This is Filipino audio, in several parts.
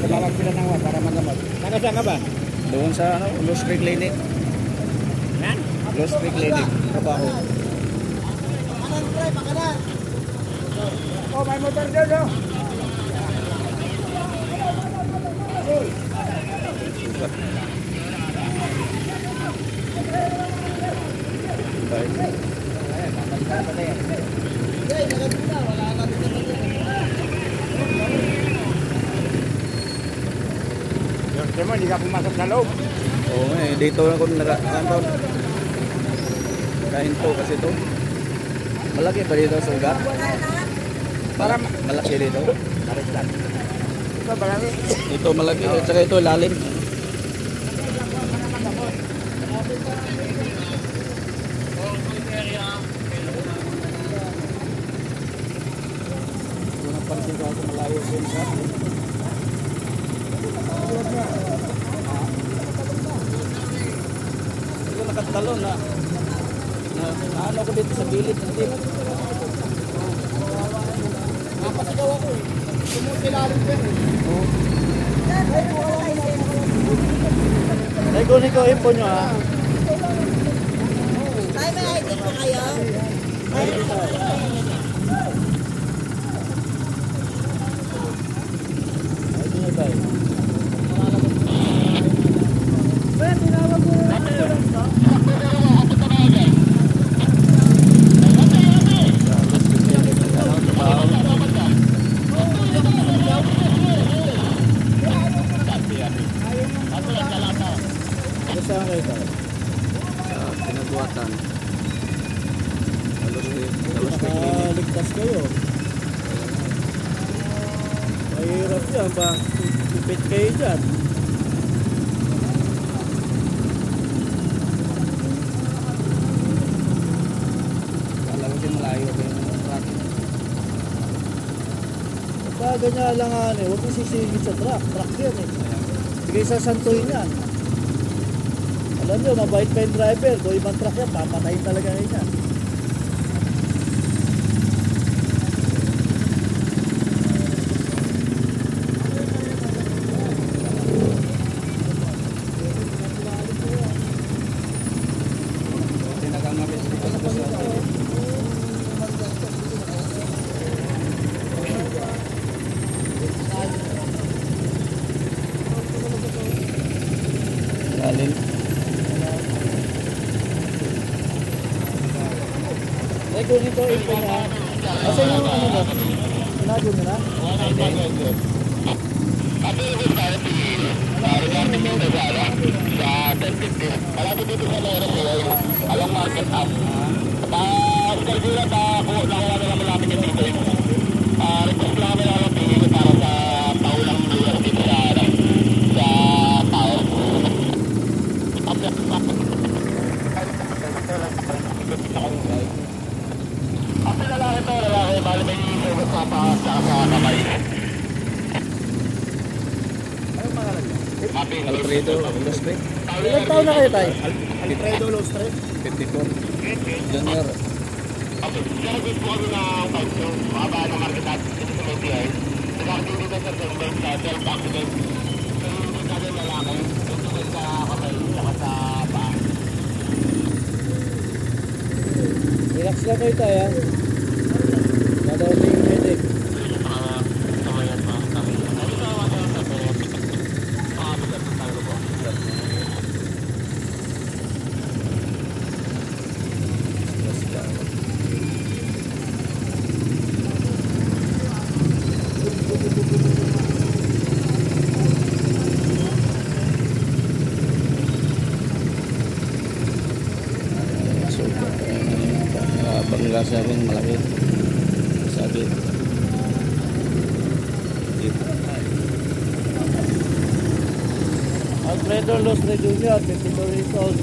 tumawag sila ng wa para magamot. Saan ka ba? Doon sa ano, Lost Creek Clinic. Yan? Lost Creek Clinic. Trabaho. Makanan! Oh, may motor dyan, oh! Yung hindi ka pumasok sa loob. Oo, dito ako kain to kasi to. Malaki pa dito sa lugar. Para Malaki dito. ito malaki. Ito malaki, at saka ito lalim. Kung napansin ko ako malayo sa ito nakatalon na ano ko dito sa gilid ng tip. Napasigaw ako eh. Sumusilalim ko eh. Ay, kunin ko ipo nyo ha. Ay, may ID po kayo? ID nyo tayo. Saan kayo tayo? Sa Pinabuatan. Nakaligtas kayo. Mahirap yan ba? Ipit kayo dyan. Alam ko din malayo kayo ng truck. Baka ganyan lang huwag mo sisingit sa truck. Truck yan eh. Sige sasantuin yan. Alam nyo, mabait pa yung driver. Kung ibang truck yan, papatayin talaga kayo yan. Lalim. Ay, kung ito ito na. Kasi yung ano ba? Sinago nyo na? Malapit dito sa Loro along market up. Tapos kalsura nakuha na lang malapit yung dito. Request lang namin ang tingin para sa paulang lugar dito sa tao. Kasi lalaki to, bali may service na pa sa kamay. Alfredo Lustre. Ilang taon na kayo tayo? Alfredo Lustre. 54. Junior. Okay, nag-gate po kami ng 5 to. Makaba ng market at dito sa MTI. Nag-acting dito sa settlement sa self-accident. So yung dito natin lalaki, dito sa kamay, saka sa paa. Relax lang kayo tayo. Nadawin yung headache. Bangga sa amin malaki. Sabi. Alfredo Lustre Jr., 54 years old.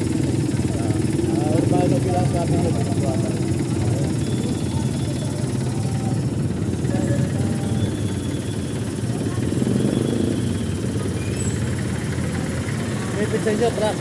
Urbano bilang sabi ko pinagbuatan. May pisensya truck.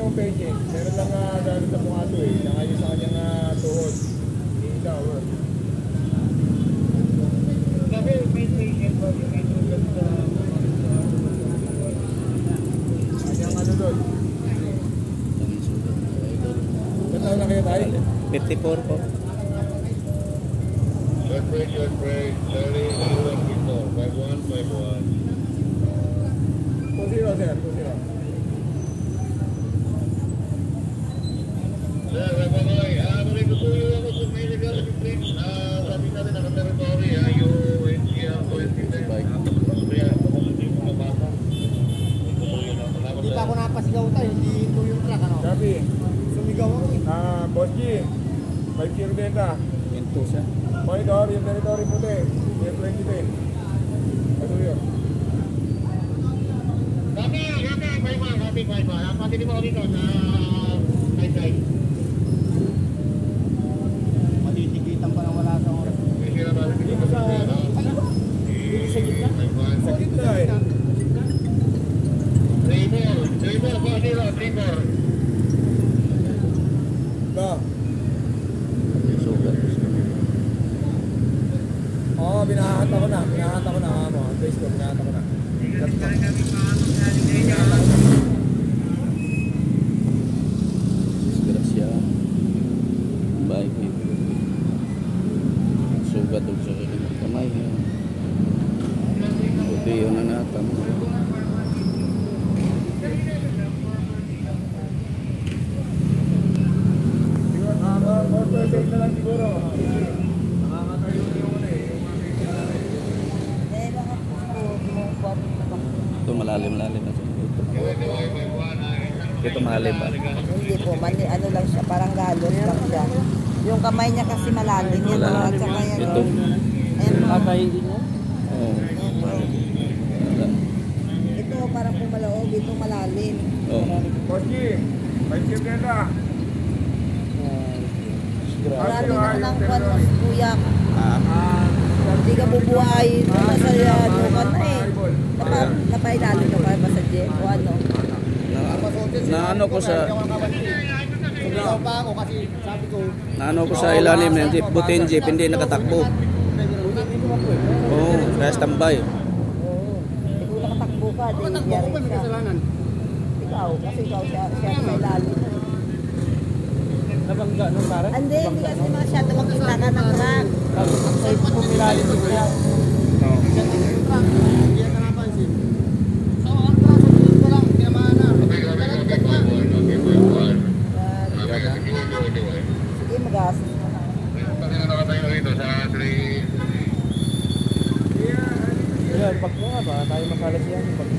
yung patient. Meron lang gano'n sa mukha to eh. Nakayo sa kanyang tuhod. Hindi daw. Sabi, may patient ba? May tulad sa... Kanyang ano doon? Ba't na kayo tayo? 54 po. Short break, Charlie, 1 people, 5-1. 2-0 sir, 2-0. Sir, Rabagoy, maraming gusto yung ako sa may legal streets. Sabi natin naka-territory, yung NCR 20. Kaya, hindi mo mabasa. Hindi pa ako napasigaw tayo, hindi ito yung truck, ano? Sabi, Sumigaw ako eh. Boss G, 5-0 benta. Minto siya. Monitor, yung territory puti. Yung 20 din. Patuloy. Kami, 5-1. Pati di mo ako dito sa side-side. Matitigitan pa na wala sa oras. Hindi na ba? Hindi ko sa... Sa gitna? Sa gitna eh. 3-4. Ba? Sugat. Oo, binahata ko na. Binahata ko na. Base ko, binahata ko na. Disgrasya. Bye. Sugat og sa kamay. Buti yun na natam. Siguro, more perfect na lang siguro. Nakakatayo na yung ano eh. Yung Ito malalim na siya. Ito malalim ba? Hindi po, ano lang siya, parang galos lang siya. Yung kamay niya kasi malalim yan. At saka yan. Ito. Ayan po. Tatayin din mo? Oo. Ayan po. Ito parang pumalaog, ito malalim. Oo. Boss G, 5-0 benta. Marami na lang kwan mo si kuya. Ah. Hindi ka bubuhayin mo, masaya ano ka na eh. Napailalim ka pa ba sa jet o ano? Na ano ko sa Sumigaw pa ako kasi sabi ko, sa ilalim ng jeep, buti yung jeep hindi nakatakbo. Oo, kaya standby. Oo. Eh kung nakatakbo ka, di takbo ko yari pa may siya. kasalanan. Ikaw, kasi ikaw siya sa ilalim. Nabangga nung parang? Hindi kasi masyado makita ka ng truck. Ay, pumilalim ko kaya. Hindi ka napansin. So, ang truck sa pilit ko lang, tinamaan na. Nalagdag na. Sige, mag-assist mo na. Kasi nakatayo rito sa 3... Yan, pag nga ba, tayo makalas yan. Pag